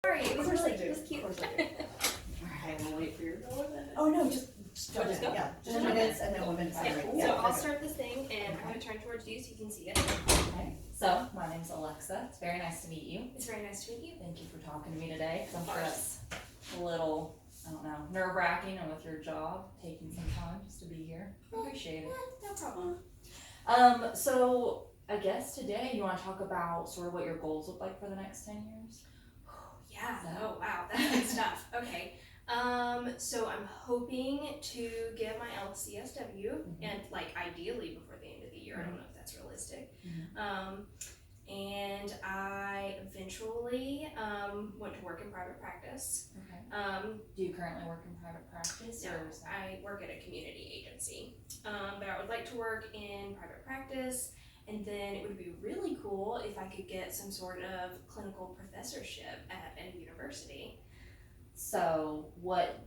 Sorry, it was Of course really I do. it was cute. Of course I do. Alright, we'll wait for your go then. Oh, no, just go Just ahead, go? yeah, just Okay. minutes and then we'll then Yeah, time. so I'll start this thing and I'm gonna turn towards you so you can see it. Okay, so my name's Alexa. It's very nice to meet you. It's very nice to meet you. Thank you for talking to me today. 'Cause I'm Of sure course. that's a little, I don't know, nerve-wracking, and with your job, taking some time just to be here. Appreciate it. No problem. So I guess today you want to talk about sort of what your goals look like for the next 10 years. Yeah, oh wow, that's good stuff. Okay. So I'm hoping to get my LCSW and like ideally before the end of the year. I don't know if that's realistic. And I eventually went to work in private practice. Okay. Do you currently work in private practice? No, Or is that... I work at a community agency. But I would like to work in private practice, and then it would be really cool if I could get some sort of clinical professorship at a university. So what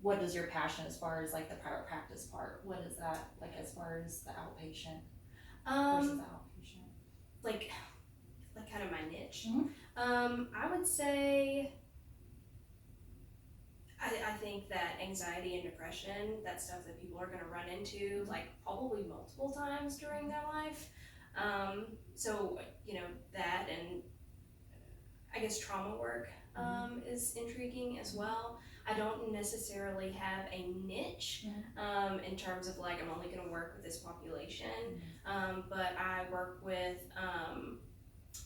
does your passion as far as like the private practice part, what is that like as far as the outpatient versus the outpatient? Like kind of my niche. Mhm. I would say I think that anxiety and depression, that's stuff that people are going to run into like probably multiple times during their life. So, you know, that and I guess trauma work is intriguing as well. I don't necessarily have a niche in terms of like I'm only going to work with this population, but I work with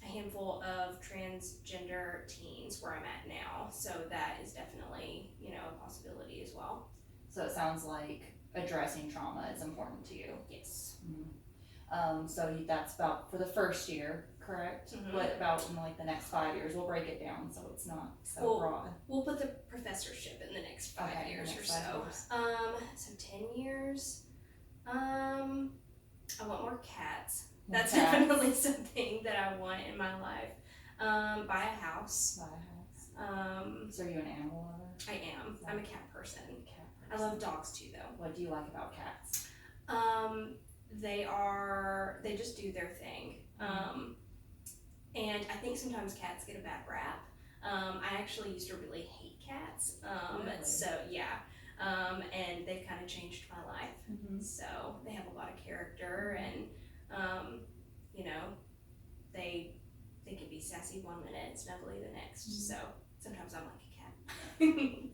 a handful of transgender teens where I'm at now, so that is definitely, you know, a possibility as well. So it sounds like addressing trauma is important to you. Yes. So that's about for the first year, correct? What about in like the next 5 years? We'll break it down so it's not so broad. We'll put the professorship in the next 5 years or so. So 10 years. I want more cats. That's definitely something that I want in my life. Buy a house. Buy a house. So are you an animal lover? I am. I'm a cat person. Cat I person. love dogs too, though. What do you like about cats? They just do their thing. And I think sometimes cats get a bad rap. I actually used to really hate cats. Really? So yeah. And they've kind of changed my life. So they have a lot of character and you know, they can be sassy one minute and snuggly the next. So sometimes I'm like a cat.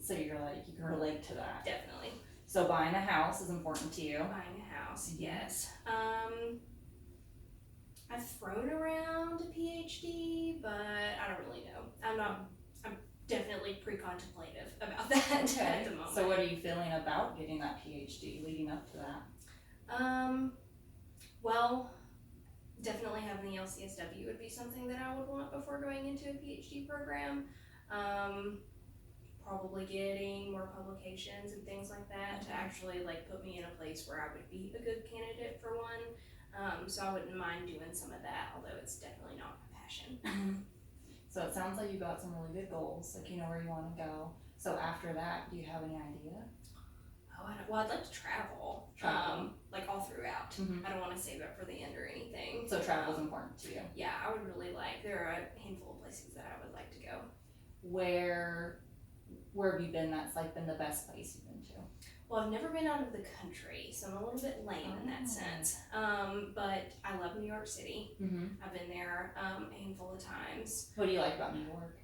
So you're like, you can relate to that. Definitely. So buying a house is important to you. Buying a house, yes. I've thrown around a PhD, but I don't really know. I'm definitely pre-contemplative about that at the moment. So what are you feeling about getting that PhD leading up to that? Well, definitely having the LCSW would be something that I would want before going into a PhD program. Probably getting more publications and things like that to actually like put me in a place where I would be a good candidate for one. So I wouldn't mind doing some of that, although it's definitely not my passion. So it sounds like you got some really good goals, like you know where you want to go. So after that, do you have any idea? Well, I'd like to travel, like all throughout. I don't want to save up for the end or anything. So travel is important to you. Yeah, I would really like. There are a handful of places that I would like to go. Where have you been? That's like been the best place you've been to. Well, I've never been out of the country, so I'm a little bit lame in that sense. But I love New York City. I've been there a handful of times. What do you like about New York?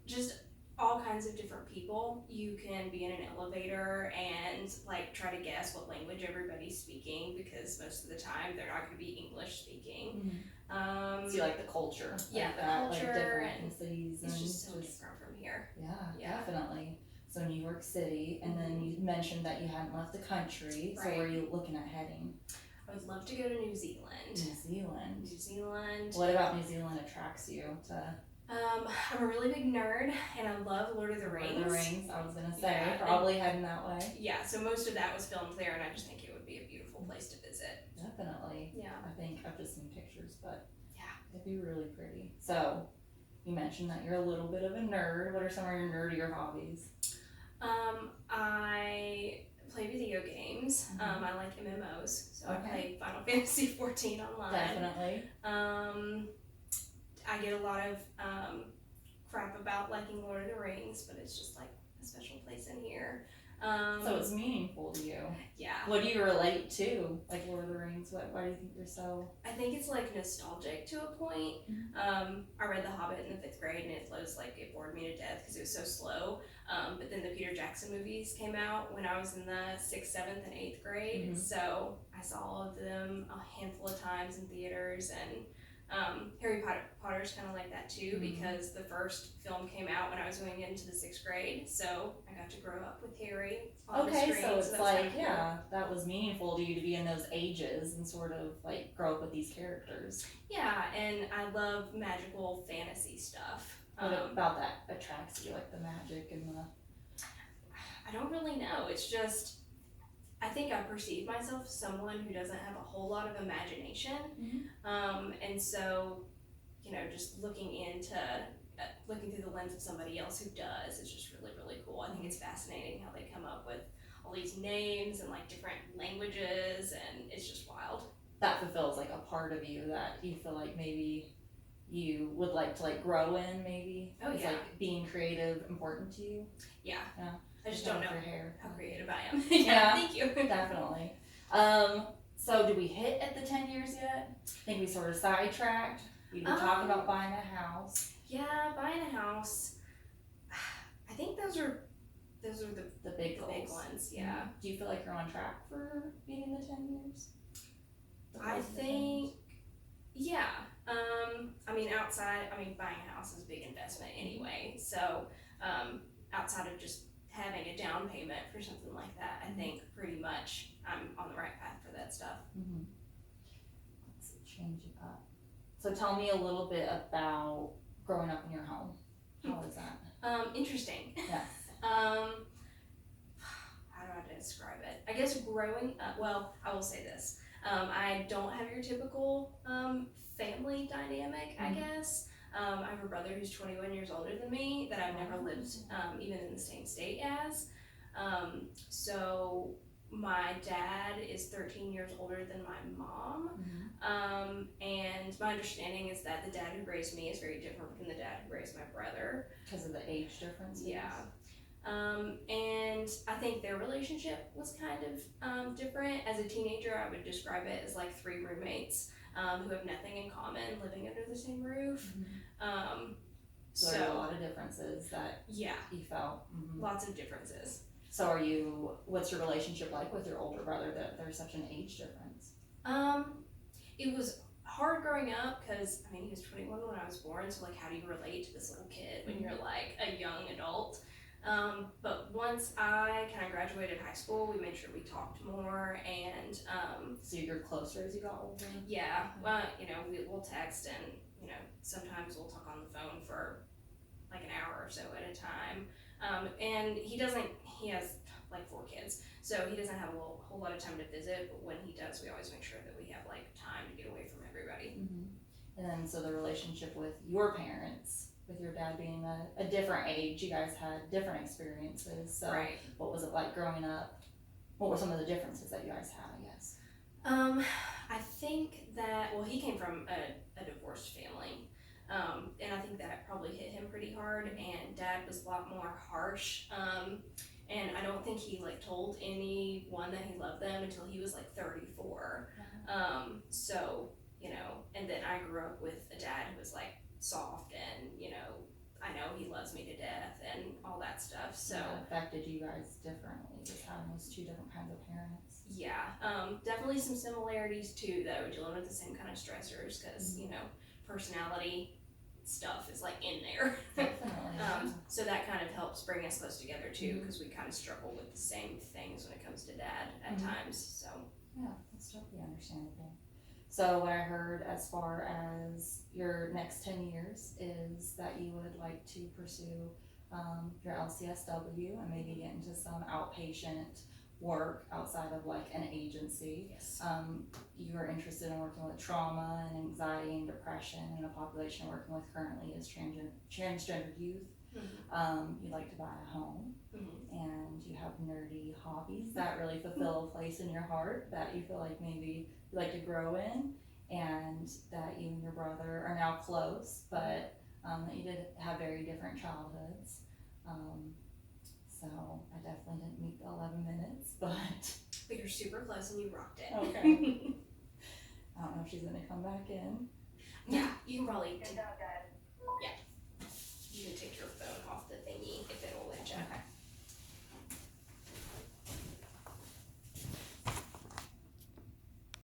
Just all kinds of different people. You can be in an elevator and like try to guess what language everybody's speaking because most of the time they're not going to be English speaking. So you like the culture? Yeah, like the that, culture like different and cities. it's just so different from here. Yeah, definitely. So New York City, and then you mentioned that you hadn't left the country. So where are you looking at heading? I would love to go to New Zealand. New Zealand. What about New Zealand attracts you to? I'm a really big nerd and I love Lord of the Rings. Lord of the Rings, I was gonna say, probably heading that way. Yeah, so most of that was filmed there and I just think it would be a beautiful place to visit. Definitely. Yeah. I think I've just seen pictures, but yeah, it'd be really pretty. So, you mentioned that you're a little bit of a nerd. What are some of your nerdier hobbies? I play video games. I like MMOs, so I play Final Fantasy 14 online. Definitely. I get a lot of crap about liking Lord of the Rings, but it's just like a special place in here. So it's meaningful to you. Yeah. What do you relate to, like Lord of the Rings? Why do you think you're so? I think it's like nostalgic to a point. I read The Hobbit in the 5th grade, and it bored me to death because it was so slow. But then the Peter Jackson movies came out when I was in the 6th, 7th, and 8th grade. So I saw all of them a handful of times in theaters, and Harry Potter's kind of like that too, because the first film came out when I was going into the 6th grade, so I got to grow up with Harry on the screen. So it's so like, cool. yeah, that was meaningful to you to be in those ages and sort of like grow up with these characters. Yeah, and I love magical fantasy stuff. What about that attracts you, like the magic and the? I don't really know. It's just, I think I perceive myself as someone who doesn't have a whole lot of imagination. And so, just looking through the lens of somebody else who does is just really, really cool. I think it's fascinating how they come up with all these names and like different languages, and it's just wild. That fulfills like a part of you that you feel like maybe you would like to like grow in, maybe? Oh, yeah. Like being creative important to you? Yeah. Yeah. I just don't know your hair. how creative I am. Yeah, Thank you. Definitely. So do we hit at the 10 years yet? I think we sort of sidetracked. We were talking about buying a house. Yeah, buying a house. I think those are The big goals. big ones, yeah. Do you feel like you're on track for meeting the 10 years? I think, yeah. Buying a house is a big investment anyway. So, outside of just having a down payment for something like that, I think pretty much I'm on the right path for that stuff. Let's change it up. So tell me a little bit about growing up in your home. How was that? Interesting. Yes. How do I describe it? I guess growing up, well, I will say this. I don't have your typical family dynamic, I guess. I have a brother who's 21 years older than me that I've never lived even in the same state as. So my dad is 13 years older than my mom. And my understanding is that the dad who raised me is very different from the dad who raised my brother. Because of the age difference? Yeah. And I think their relationship was kind of different. As a teenager, I would describe it as like 3 roommates who have nothing in common living under the same roof. So there are a lot of differences that you felt. Lots of differences. So what's your relationship like with your older brother that there's such an age difference? It was hard growing up because, he was 21 when I was born, so like how do you relate to this little kid when you're like a young adult? But once I kind of graduated high school, we made sure we talked more, and so you're closer as you got older? Yeah, well, we'll text, and sometimes we'll talk on the phone for like an hour or so at a time. And he has like 4 kids, so he doesn't have a whole lot of time to visit, but when he does, we always make sure that we have like time to get away from everybody. And then so the relationship with your parents, with your dad being a different age, you guys had different experiences. So right. What was it like growing up? What were some of the differences that you guys had, I guess? I think that, he came from a divorced family. And I think that probably hit him pretty hard, and dad was a lot more harsh. And I don't think he like told anyone that he loved them until he was like 34. So, and then I grew up with a dad who was like soft, and I know he loves me to death and all that stuff. So that affected you guys differently, just having those 2 different kinds of parents. Yeah, definitely some similarities too, though, dealing with the same kind of stressors, because personality stuff is like in there. Definitely. So that kind of helps bring us close together too, because we kind of struggle with the same things when it comes to dad at times. So yeah, that's totally understandable. So what I heard as far as your next 10 years is that you would like to pursue your LCSW and maybe get into some outpatient work outside of like an agency. Yes. You are interested in working with trauma and anxiety and depression, and a population you're working with currently is transgender youth. You like to buy a home, and you have nerdy hobbies that really fulfill a place in your heart that you feel like maybe you like to grow in, and that you and your brother are now close, but that you did have very different childhoods. So I definitely didn't meet the 11 minutes, but But you're super close and you rocked it. Okay. I don't know if she's gonna come back in. Yeah, you can probably Good job, guys.